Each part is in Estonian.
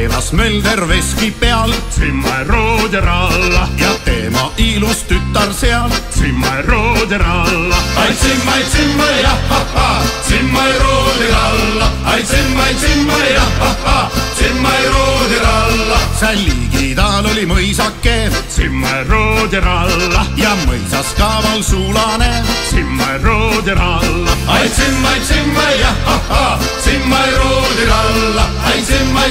elas Mölder veski peal. Simma Rooder alla ja tema ilus tütar seal. Simma Rooder alla. Ai simma ja ha-ha, Simma Rooder alla. Ai simma ja ha-ha, Simma Rooder alla. Seal ligidal oli mõisake. Simma Rooder alla. ja mõisas kaaval suulane. Simma Rooder alla. Ai simma ja ha-ha, Simma Rooder alla. Ai simma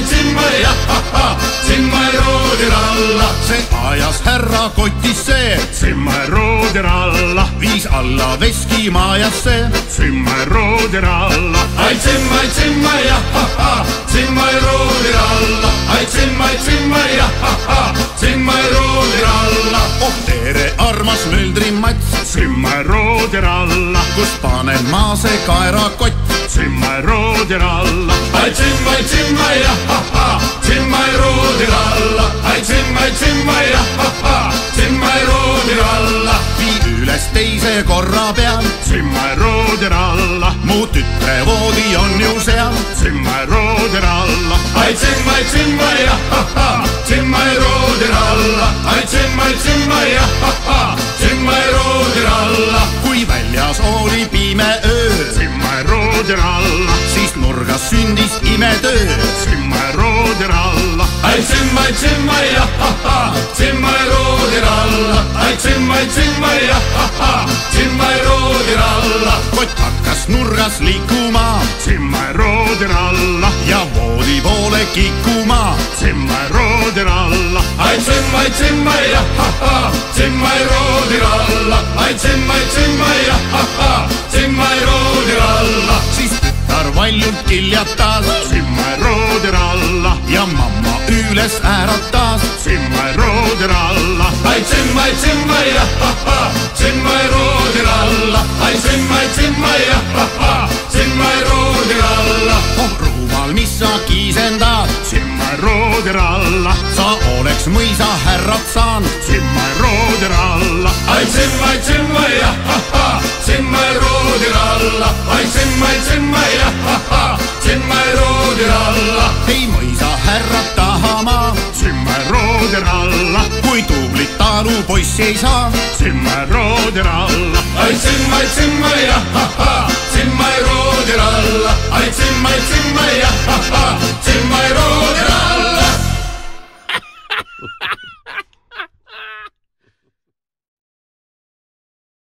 ja ha-ha, Simma Rooder alla. see ajas härra kotisse. Simma Rooder alla. viis alla veskimajasse. Simma Rooder alla. Ai simma ja ha-ha, Simma Rooder alla. Ai simma ja ha-ha, Simma Rooder alla. oh tere armas Möldri Mats. Simma Rooder alla. kus panen ma see kaerakott. Simma Rooder alla. Ai simma ja ha-ha, Simma Rooder alla. Ai simma ja ha-ha, Simma Rooder alla. vii üles teise korra peal. Simma Rooder alla. mu tütre voodi on ju seal. Simma Rooder alla. Ai simma ja ha-ha, Simma Rooder alla. Ai simma ja ha-ha, Simma Rooder alla. kui väljas oli pime öö. Simma Rooder alla. siis nurgas sündis imetöö. Simma Rooder alla. Ai simma ja ha-ha, Simma Rooder alla. Ai simma ja ha-ha, Simma Rooder alla. kott hakkas nurgas liikuma. Simma Rooder alla. ja voodi poole kikkuma. Simma Rooder alla. Ai simma ja ha-ha, Simma Rooder alla. Ai simma ja ha-ha, Simma Rooder alla. siis tütar valjult kiljatas. Simma Rooder alla. ja mamma üles ääratas. Simma Rooder alla. Ai simma ja ha-ha, Simma Rooder alla. Ai simma ja ha-ha, Simma Rooder alla. oh ruumal, mis sa kiisendad. Simma Rooder alla. sa oleks mõisa härrat saanud. Simma Rooder alla. Ai simma ja ha-ha, Simma Rooder alla. Ai simma ja ha-ha, Simma Rooder alla. ei mõisa härrat tahama. Simma Rooder alla. kui tublit talupoissi ei saa. Simma Rooder alla. Ai simma ja ha-ha, Simma Rooder alla. Ai simma ja ha-ha, Simma